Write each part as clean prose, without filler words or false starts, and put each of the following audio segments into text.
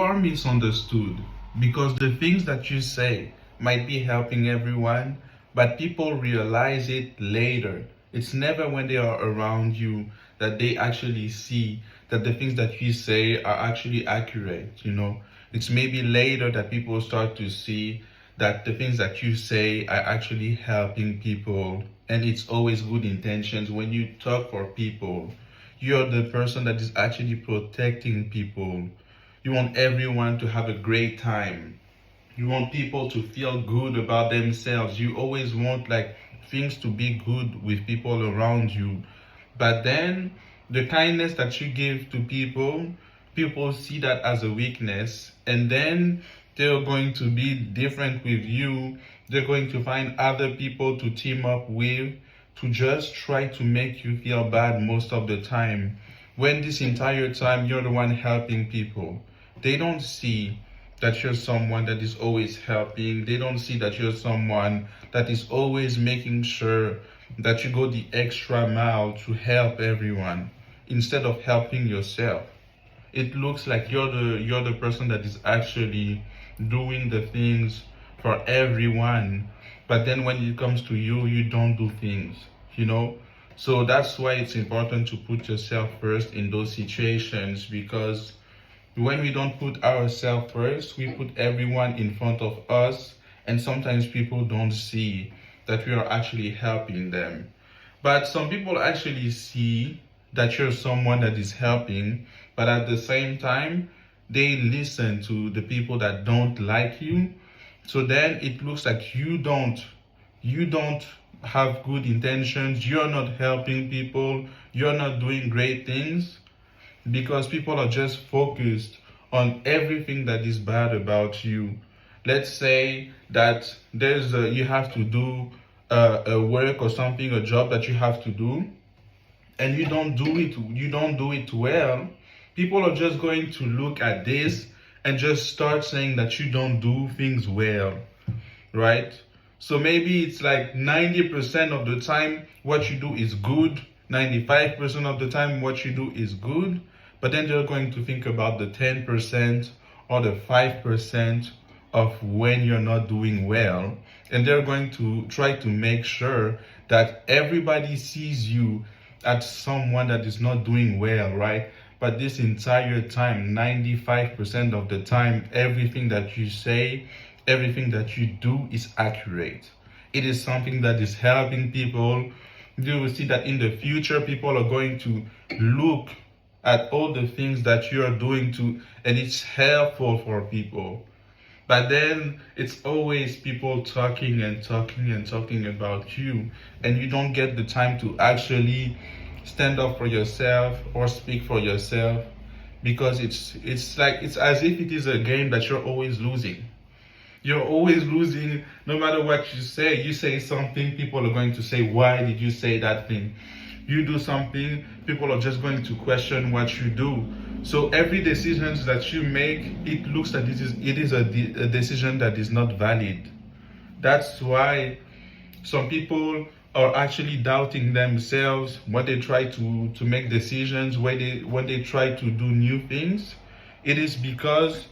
are misunderstood because the things that you say might be helping everyone, but people realize it later. It's never when they are around you that they actually see that the things that you say are actually accurate. It's maybe later that people start to see that the things that you say are actually helping people, and it's always good intentions. When you talk for people, you're the person that is actually protecting people. You want everyone to have a great time. You want people to feel good about themselves. You always want like things to be good with people around you. But then the kindness that you give to people see that as a weakness, and then they're going to be different with you. They're going to find other people to team up with to just try to make you feel bad most of the time. When this entire time you're the one helping people, they don't see that you're someone that is always helping. They don't see that you're someone that is always making sure that you go the extra mile to help everyone instead of helping yourself. It looks like you're the person that is actually doing the things for everyone, but then when it comes to you, you don't do things. So that's why it's important to put yourself first in those situations, because when we don't put ourselves first, we put everyone in front of us, and sometimes people don't see that we are actually helping them. But some people actually see that you're someone that is helping, but at the same time, they listen to the people that don't like you. So then it looks like you don't have good intentions, you're not helping people, you're not doing great things, because people are just focused on everything that is bad about you. Let's say that you have to do a work or something, a job that you have to do, and you don't do it well. People are just going to look at this and just start saying that you don't do things well, right? So maybe it's like 90% of the time what you do is good, 95% of the time what you do is good, but then they're going to think about the 10% or the 5% of when you're not doing well, and they're going to try to make sure that everybody sees you as someone that is not doing well, right? But this entire time, 95% of the time, everything that you say, everything that you do is accurate. It is something that is helping people. You will see that in the future, people are going to look at all the things that you are doing and it's helpful for people. But then it's always people talking and talking and talking about you, and you don't get the time to actually stand up for yourself or speak for yourself, because it's as if it is a game that you're always losing. You're always losing. No matter what you say something, people are going to say, why did you say that thing? You do something, people are just going to question what you do. So every decision that you make, it looks like it is a decision that is not valid. That's why some people are actually doubting themselves when they try to make decisions, when they try to do new things. It is because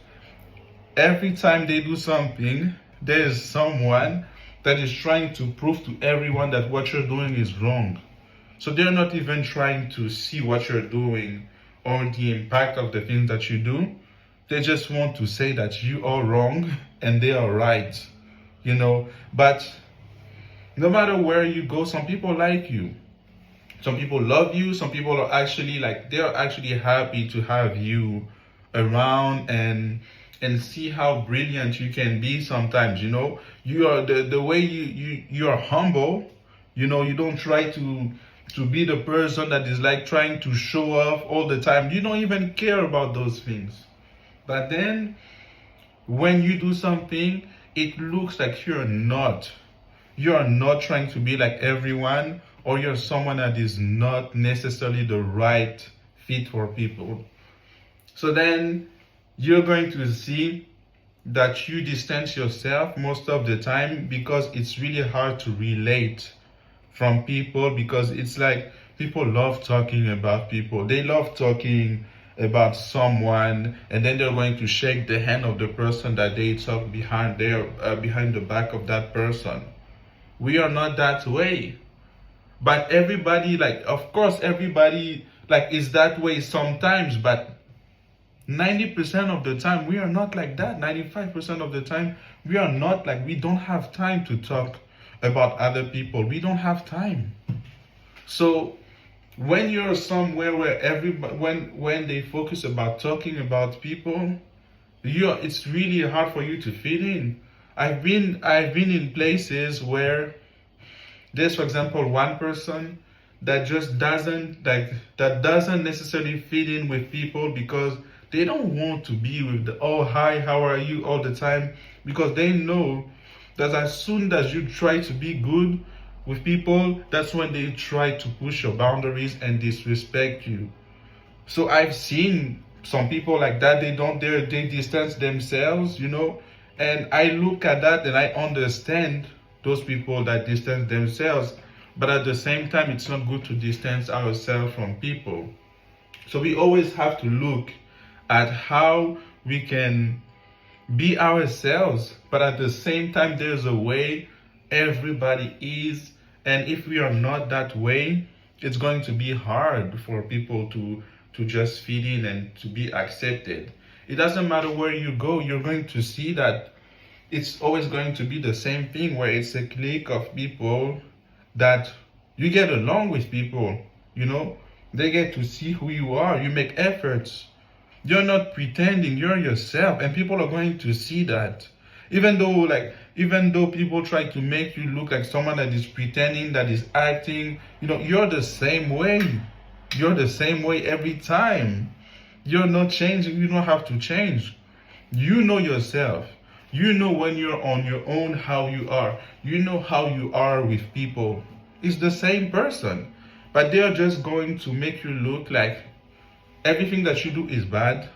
every time they do something, there is someone that is trying to prove to everyone that what you're doing is wrong. So they're not even trying to see what you're doing or the impact of the things that you do. They just want to say that you are wrong and they are right. But no matter where you go, some people like you. Some people love you. Some people are actually they're actually happy to have you around and see how brilliant you can be sometimes. You are the way you are humble. You don't try to be the person that is like trying to show off all the time. You don't even care about those things. But then when you do something, it looks like you're not trying to be like everyone, or you're someone that is not necessarily the right fit for people. So then you're going to see that you distance yourself most of the time, because it's really hard to relate from people, because it's like people love talking about people. They love talking about someone, and then they're going to shake the hand of the person that they talk behind the back of that person. We are not that way. But everybody, like, of course, everybody, like, is that way sometimes, but 90% of the time, we are not like that. 95% of the time, we are not like, we don't have time to talk about other people. We don't have time. So when you're somewhere where everybody, when they focus about talking about people, it's really hard for you to fit in. I've been in places where there's, for example, one person that just doesn't necessarily fit in with people because they don't want to be with the oh hi how are you all the time, because they know that as soon as you try to be good with people, that's when they try to push your boundaries and disrespect you. So I've seen some people like that. They distance themselves, and I look at that and I understand those people that distance themselves, but at the same time, it's not good to distance ourselves from people. So we always have to look at how we can be ourselves, but at the same time, there's a way everybody is, and if we are not that way, it's going to be hard for people to just fit in and to be accepted. It doesn't matter where you go, you're going to see that it's always going to be the same thing, where it's a clique of people that you get along with people, they get to see who you are. You make efforts. You're not pretending, you're yourself, and people are going to see that. Even though people try to make you look like someone that is pretending, that is acting, you're the same way. You're the same way every time. You're not changing. You don't have to change. You know yourself. You know when you're on your own how you are. You know how you are with people. It's the same person. But they're just going to make you look like everything that you do is bad.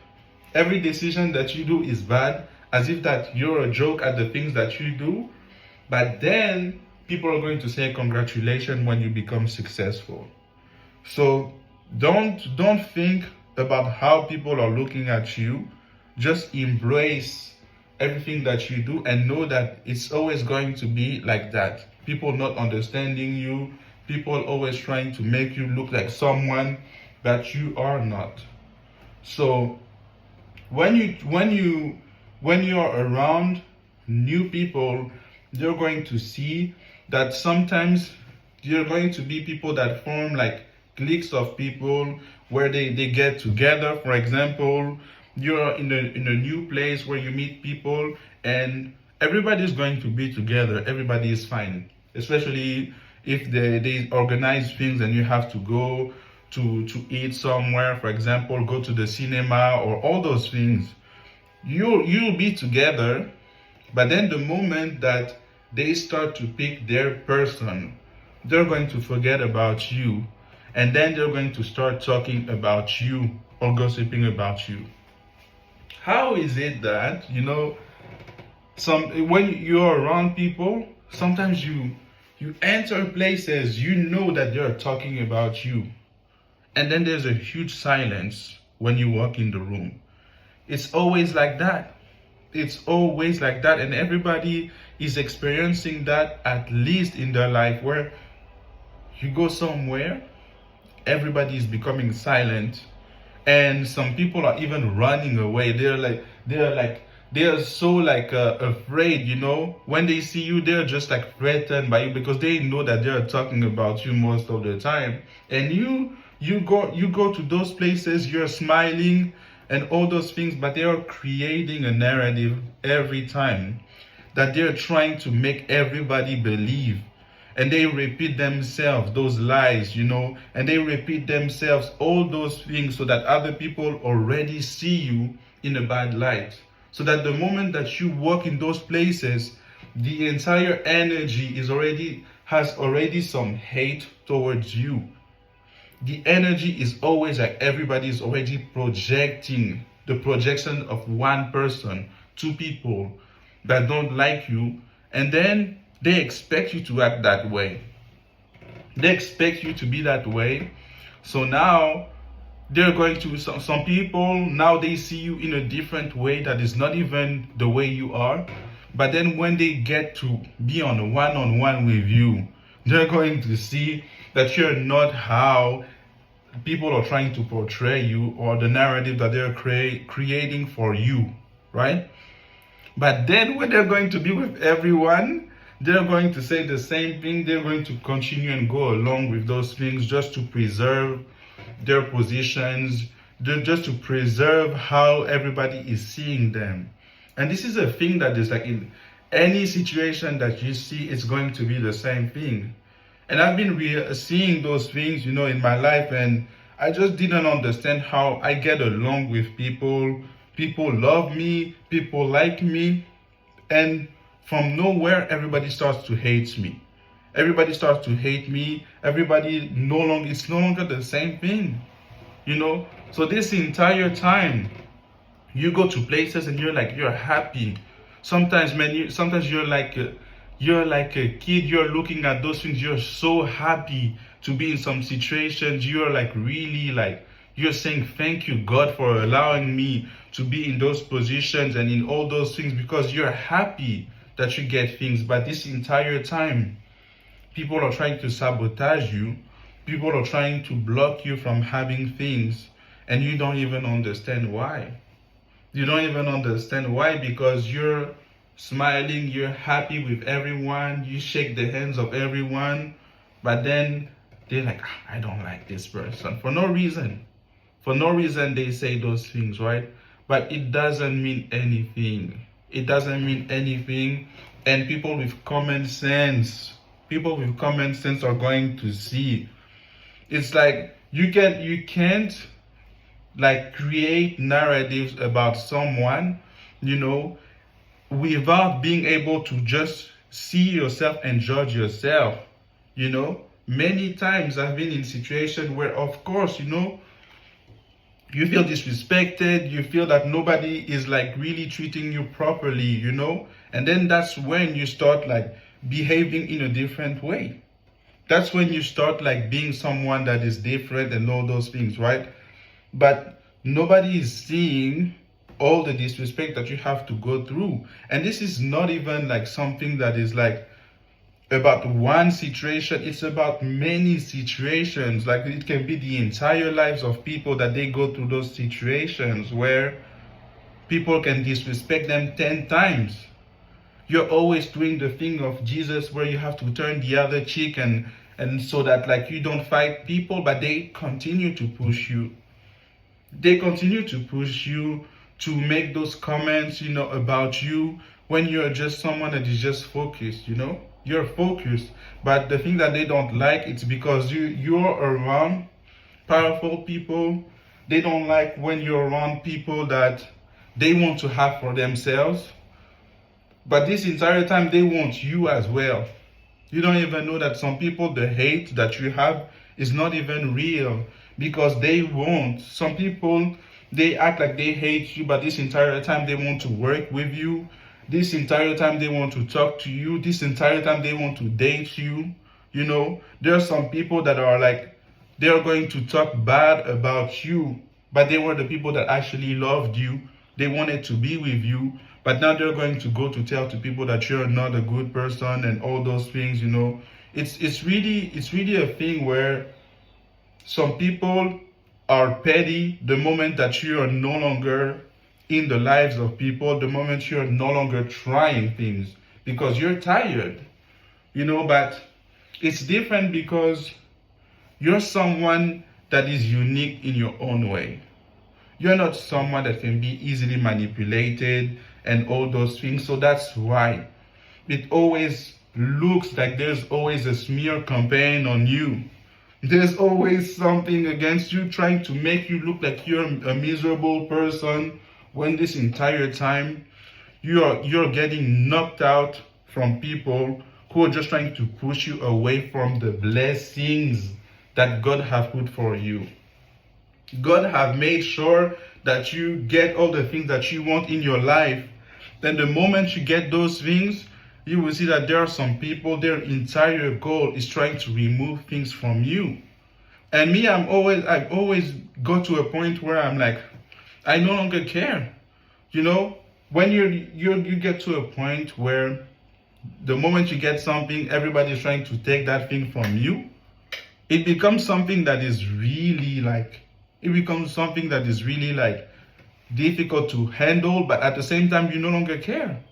Every decision that you do is bad, as if that you're a joke at the things that you do. But then people are going to say congratulations when you become successful. So don't think about how people are looking at you. Just embrace everything that you do and know that it's always going to be like that. People not understanding you, people always trying to make you look like someone that you are not. So when you're around new people, you're going to see that sometimes you're going to be people that form like cliques of people where they get together. For example, you're in a new place where you meet people and everybody's going to be together. Everybody is fine, especially if they organize things and you have to go to eat somewhere, for example, go to the cinema or all those things. You'll be together, but then the moment that they start to pick their person, they're going to forget about you, and then they're going to start talking about you or gossiping about you. How is it that, when you're around people, sometimes you enter places, you know that they're talking about you, and then there's a huge silence when you walk in the room. It's always like that. It's always like that, and everybody is experiencing that at least in their life, where you go somewhere, everybody is becoming silent, and some people are even running away. They're so afraid, when they see you, they're just like threatened by you because they know that they're talking about you most of the time. And you go to those places, you're smiling and all those things, but they are creating a narrative every time that they're trying to make everybody believe. And they repeat themselves those lies, and they repeat themselves all those things so that other people already see you in a bad light. So that the moment that you walk in those places, the entire energy has already some hate towards you. The energy is always like everybody is already projecting the projection of one person, two people that don't like you, and then they expect you to act that way. They expect you to be that way. So now They're going to, some people now they see you in a different way that is not even the way you are. But then when they get to be on a one-on-one with you, they're going to see that you're not how people are trying to portray you, or the narrative that they're creating for you, right? But then when they're going to be with everyone, they're going to say the same thing. They're going to continue and go along with those things just to preserve their positions, just to preserve how everybody is seeing them. And this is a thing that is like in any situation that you see, it's going to be the same thing. And I've been seeing those things, in my life, and I just didn't understand how I get along with people. People love me, people like me, and from nowhere, everybody starts to hate me. Everybody starts to hate me. Everybody it's no longer the same thing, So this entire time, you go to places and you're happy. Sometimes, man, sometimes you're like a kid. You're looking at those things. You're so happy to be in some situations. You're like really like you're saying thank you God for allowing me to be in those positions and in all those things, because you're happy that you get things. But this entire time, people are trying to sabotage you. People are trying to block you from having things, and you don't even understand why. You don't even understand why, because you're smiling, you're happy with everyone, you shake the hands of everyone, but then they're like, I don't like this person. For no reason. For no reason they say those things, right? But it doesn't mean anything. It doesn't mean anything. And people with common sense are going to see. It's like you can't like create narratives about someone, without being able to just see yourself and judge yourself. Many times I've been in situations where, of course, you feel disrespected, you feel that nobody is like really treating you properly, and then that's when you start like behaving in a different way. That's when you start like being someone that is different and all those things, right? But nobody is seeing all the disrespect that you have to go through. And this is not even like something that is like about one situation. It's about many situations. Like it can be the entire lives of people that they go through those situations where people can disrespect them 10 times. You're always doing the thing of Jesus where you have to turn the other cheek and so that like you don't fight people, but they continue to push you. They continue to push you to make those comments, about you when you're just someone that is just focused, You're focused. But the thing that they don't like, it's because you're around powerful people. They don't like when you're around people that they want to have for themselves. But this entire time, they want you as well. You don't even know that some people, the hate that you have is not even real, because some people, they act like they hate you, but this entire time they want to work with you. This entire time they want to talk to you. This entire time they want to date you. There are some people that are like, they're going to talk bad about you, but they were the people that actually loved you. They wanted to be with you, but now they're going to go to tell to people that you're not a good person and all those things. It's really a thing where some people are petty the moment that you are no longer in the lives of people, the moment you're no longer trying things because you're tired, but it's different because you're someone that is unique in your own way. You're not someone that can be easily manipulated and all those things. So that's why it always looks like there's always a smear campaign on you. There's always something against you trying to make you look like you're a miserable person, when this entire time you're getting knocked out from people who are just trying to push you away from the blessings that God have put for you. God have made sure that you get all the things that you want in your life. Then the moment you get those things, you will see that there are some people, their entire goal is trying to remove things from you. And me, I've always got to a point where I'm like, I no longer care. You know, when you get to a point where the moment you get something, everybody's trying to take that thing from you. It becomes something that is really like, it becomes something that is really like difficult to handle, but at the same time, you no longer care.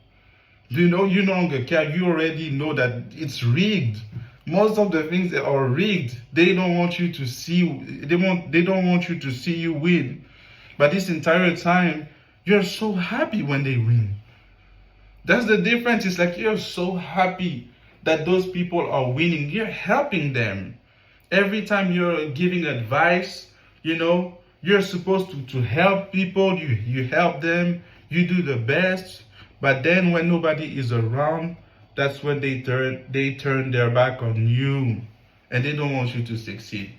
You know, you no longer care. You already know that it's rigged. Most of the things that are rigged, they don't want you to see. They don't want you to see you win. But this entire time, you're so happy when they win. That's the difference. It's like you're so happy that those people are winning. You're helping them. Every time you're giving advice, you know, you're supposed to help people. You help them. You do the best. But then when nobody is around, that's when they turn their back on you, and they don't want you to succeed.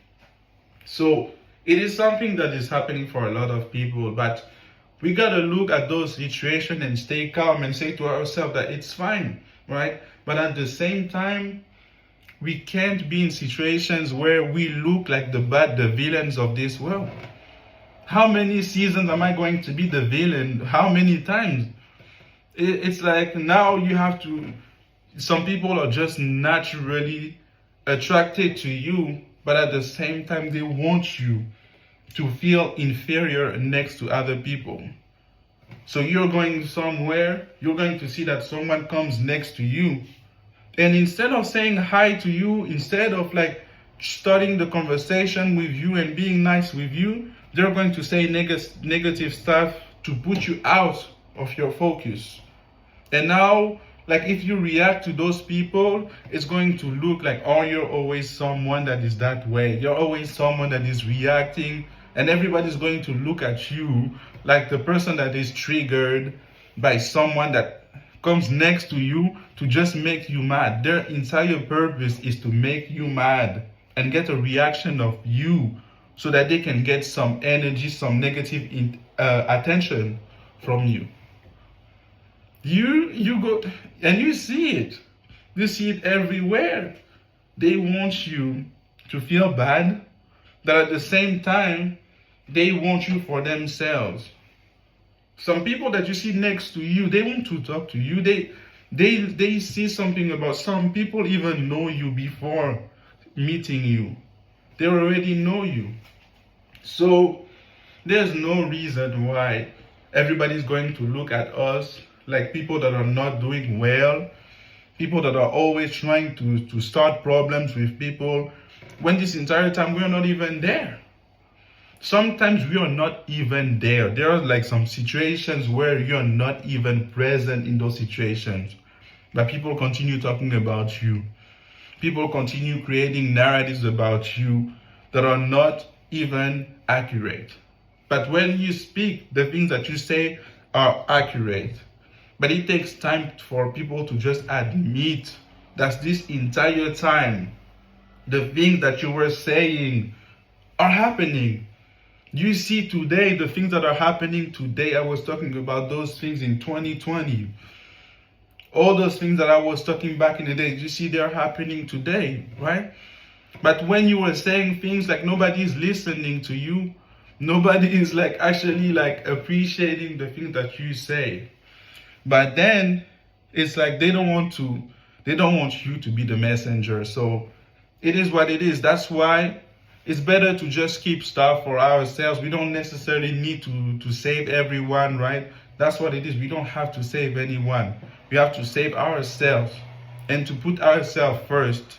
So it is something that is happening for a lot of people, but we gotta look at those situations and stay calm and say to ourselves that it's fine, right? But at the same time, we can't be in situations where we look like the villains of this world. How many seasons am I going to be the villain? How many times? It's like now you have to, some people are just naturally attracted to you, but at the same time, they want you to feel inferior next to other people. So you're going somewhere, you're going to see that someone comes next to you. And instead of saying hi to you, instead of like starting the conversation with you and being nice with you, they're going to say negative stuff to put you out of your focus. And now, like if you react to those people, it's going to look like, oh, you're always someone that is that way. You're always someone that is reacting, and everybody's going to look at you like the person that is triggered by someone that comes next to you to just make you mad. Their entire purpose is to make you mad and get a reaction of you so that they can get some energy, some negative attention from you. You go and you see it. You see it everywhere. They want you to feel bad, but at the same time, they want you for themselves. Some people that you see next to you, they want to talk to you. They see something about, some people even know you before meeting you. They already know you. So there's no reason why everybody's going to look at us like people that are not doing well, people that are always trying to start problems with people, when this entire time we are not even there. Sometimes we are not even there. There are like some situations where you're not even present in those situations, but people continue talking about you. People continue creating narratives about you that are not even accurate. But when you speak, the things that you say are accurate. But it takes time for people to just admit that this entire time, the things that you were saying are happening. You see today, the things that are happening today, I was talking about those things in 2020. All those things that I was talking back in the day, you see they're happening today, right? But when you were saying things like nobody is listening to you, nobody is like actually like appreciating the things that you say. But then it's like they don't want you to be the messenger. So it is what it is. That's why it's better to just keep stuff for ourselves. We don't necessarily need to save everyone, right? That's what it is. We don't have to save anyone. We have to save ourselves and to put ourselves first.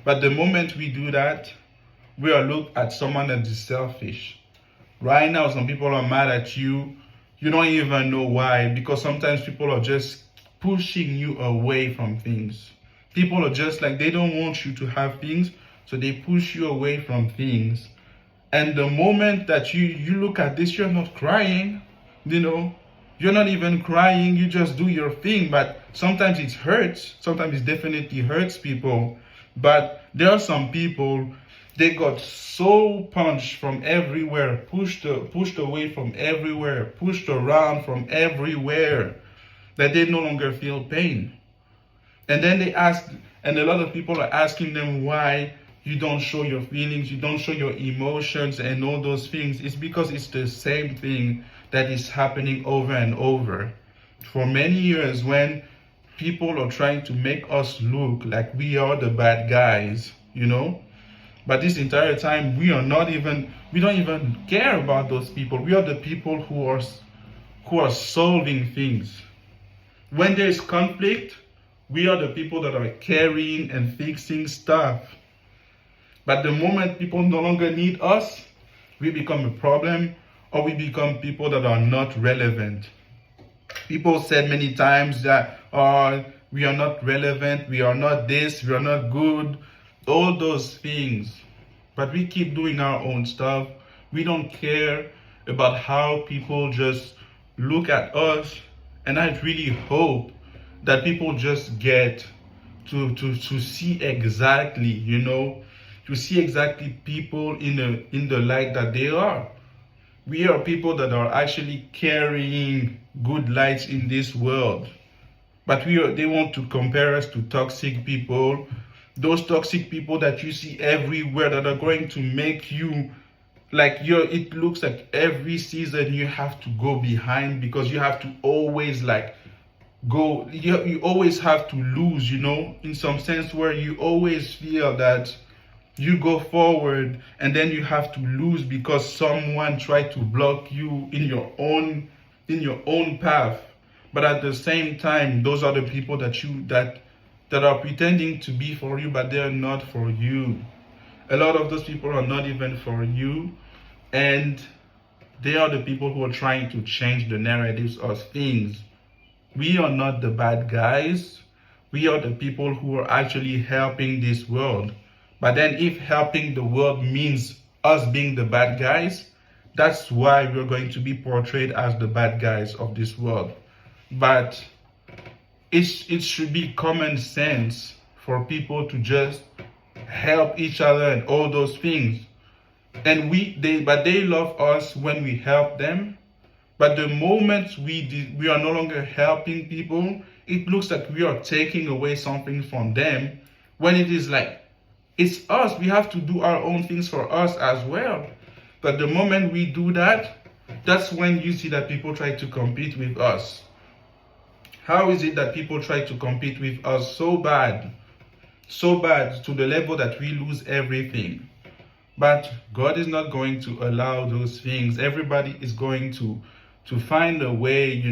But the moment we do that, we are looked at someone that is selfish. Right now, some people are mad at you. You don't even know why, because sometimes people are just pushing you away from things. People are just like, they don't want you to have things, so they push you away from things. And the moment that you look at this, you're not crying, you know, you're not even crying, you just do your thing. But sometimes it hurts, sometimes it definitely hurts people. But there are some people, they got so punched from everywhere, pushed away from everywhere, pushed around from everywhere, that they no longer feel pain. And then they ask, and a lot of people are asking them why you don't show your feelings, you don't show your emotions and all those things. It's because it's the same thing that is happening over and over. For many years, when people are trying to make us look like we are the bad guys, but this entire time we don't even care about those people. We are the people who are solving things. When there is conflict, we are the people that are carrying and fixing stuff. But the moment people no longer need us, we become a problem, or we become people that are not relevant. People said many times that we are not relevant, we are not this, we are not good, all those things. But we keep doing our own stuff. We don't care about how people just look at us. And I really hope that people just get to see exactly, to see exactly people in the light that they are. We are people that are actually carrying good lights in this world. But they want to compare us to toxic people. Those toxic people that you see everywhere that are going to make you it looks like every season you have to go behind, because you have to always go, you always have to lose, in some sense, where you always feel that you go forward and then you have to lose because someone tried to block you in your own path. But at the same time, those are the people that are pretending to be for you, but they're not for you. A lot of those people are not even for you, and they are the people who are trying to change the narratives of things. We are not the bad guys. We are the people who are actually helping this world. But then if helping the world means us being the bad guys, that's why we're going to be portrayed as the bad guys of this world. But it should be common sense for people to just help each other and all those things. And they love us when we help them. But the moment we are no longer helping people, it looks like we are taking away something from them, when it is it's us. We have to do our own things for us as well. But the moment we do that, that's when you see that people try to compete with us. How is it that people try to compete with us so bad to the level that we lose everything? But God is not going to allow those things. Everybody is going to find a way,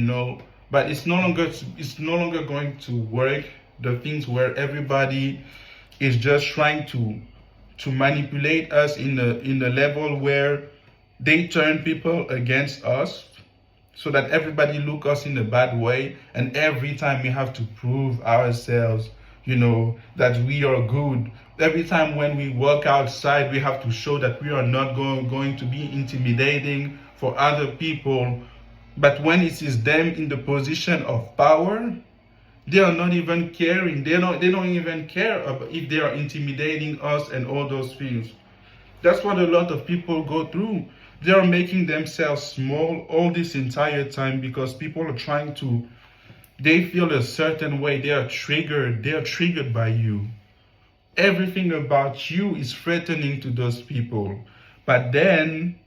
but it's no longer going to work. The things where everybody is just trying to manipulate us in the level where they turn people against us, so that everybody look us in a bad way, and every time we have to prove ourselves, that we are good. Every time when we walk outside, we have to show that we are not going to be intimidating for other people. But when it is them in the position of power, they are not even caring. They don't even care about if they are intimidating us and all those things. That's what a lot of people go through. They are making themselves small all this entire time because people are they feel a certain way. They are triggered by you. Everything about you is threatening to those people. But then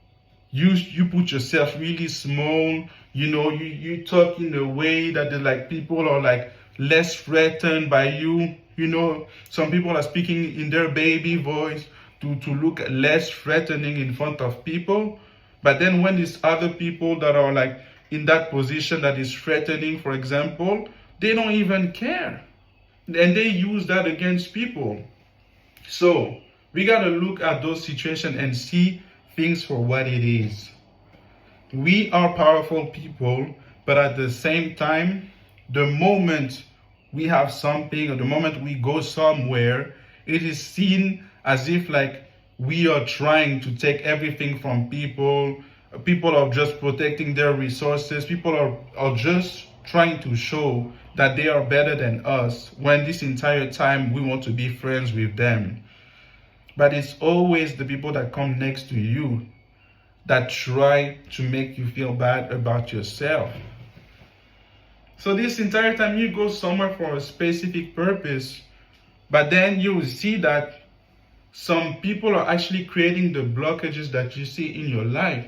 you put yourself really small. You talk in a way that people are less threatened by you. Some people are speaking in their baby voice to look less threatening in front of people. But then when these other people that are in that position that is threatening, for example, they don't even care. And they use that against people. So we got to look at those situations and see things for what it is. We are powerful people, but at the same time, the moment we have something, or the moment we go somewhere, it is seen as if we are trying to take everything from people. People are just protecting their resources. People are just trying to show that they are better than us, when this entire time we want to be friends with them. But it's always the people that come next to you that try to make you feel bad about yourself. So this entire time you go somewhere for a specific purpose, but then you will see that some people are actually creating the blockages that you see in your life.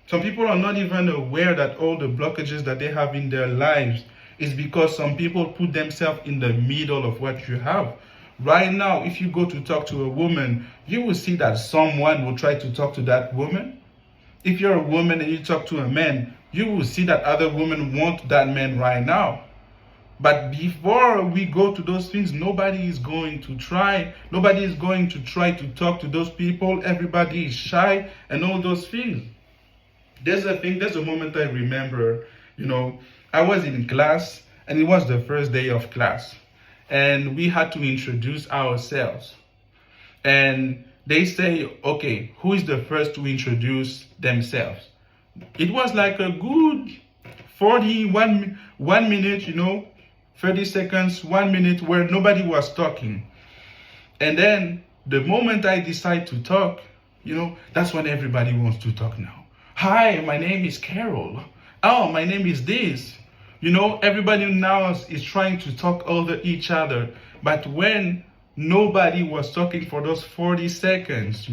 Some people are not even aware that all the blockages that they have in their lives is because some people put themselves in the middle of what you have. Right now, if you go to talk to a woman, you will see that someone will try to talk to that woman. If you're a woman and you talk to a man, you will see that other women want that man right now. But before we go to those things, nobody is going to try to talk to those people. Everybody is shy and all those things. There's a moment I remember, I was in class and it was the first day of class and we had to introduce ourselves. And they say, okay, who is the first to introduce themselves? It was like a good 1 minute, 30 seconds, 1 minute where nobody was talking. And then the moment I decide to talk, that's when everybody wants to talk now. Hi, my name is Carol. Oh, my name is this. Everybody now is trying to talk over each other. But when nobody was talking for those 40 seconds,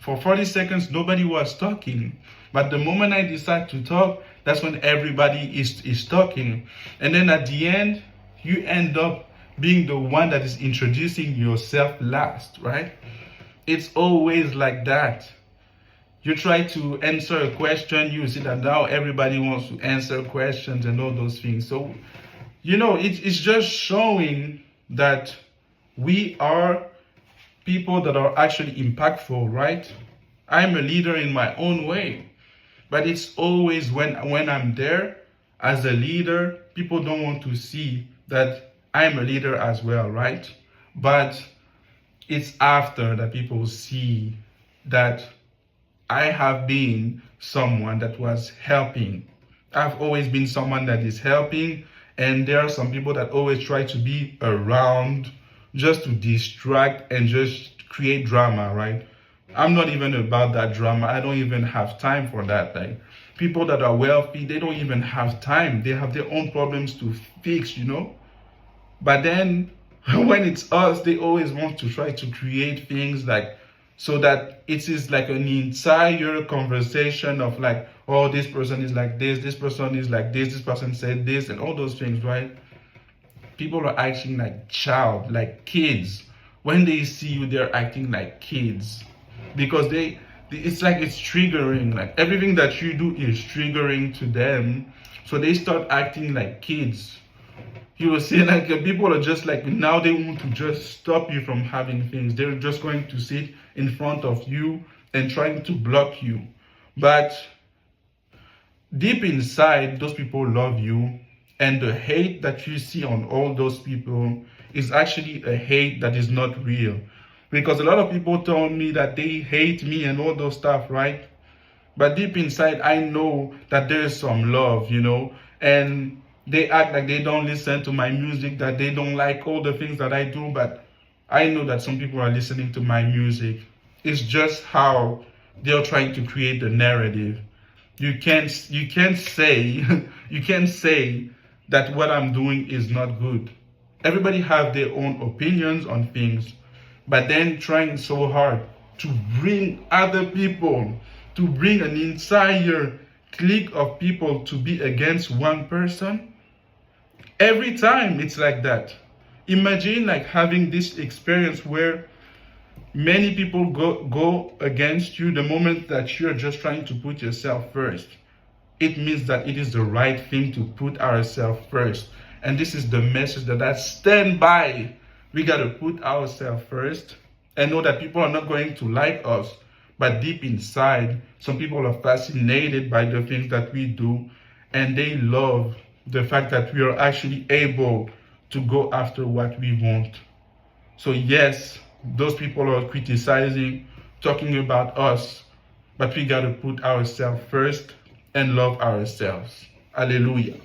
for 40 seconds, nobody was talking. But the moment I decide to talk, that's when everybody is talking. And then at the end, you end up being the one that is introducing yourself last, right? It's always like that. You try to answer a question, you see that now everybody wants to answer questions and all those things. So, it's just showing that we are people that are actually impactful, right? I'm a leader in my own way, but it's always when I'm there as a leader, people don't want to see that I'm a leader as well, right? But it's after that people see that I have been someone that was helping. I've always been someone that is helping, and there are some people that always try to be around just to distract and just create drama, right? I'm not even about that drama. I don't even have time for that. Like, people that are wealthy, they don't even have time. They have their own problems to fix, But then when it's us, they always want to try to create things like, so that it is like an entire conversation of like, oh, this person is like this person is like this person said this, and all those things, right? People are acting like like kids. When they see you, they're acting like kids. Because it's like it's triggering, like everything that you do is triggering to them. So they start acting like kids. You will see like people are just like, now they want to just stop you from having things. They're just going to sit in front of you and trying to block you. But deep inside, those people love you. And the hate that you see on all those people is actually a hate that is not real. Because a lot of people told me that they hate me and all those stuff, right? But deep inside, I know that there is some love, and they act like they don't listen to my music, that they don't like all the things that I do, but I know that some people are listening to my music. It's just how they're trying to create the narrative. You can't say you can't say that what I'm doing is not good. Everybody have their own opinions on things, but then trying so hard to bring other people, to bring an entire clique of people to be against one person. Every time it's like that. Imagine like having this experience where many people go against you the moment that you're just trying to put yourself first. It means that it is the right thing to put ourselves first. And this is the message that I stand by. We got to put ourselves first and know that people are not going to like us. But deep inside, some people are fascinated by the things that we do, and they love the fact that we are actually able to go after what we want. So yes, those people are criticizing, talking about us, but we got to put ourselves first and love ourselves. Hallelujah.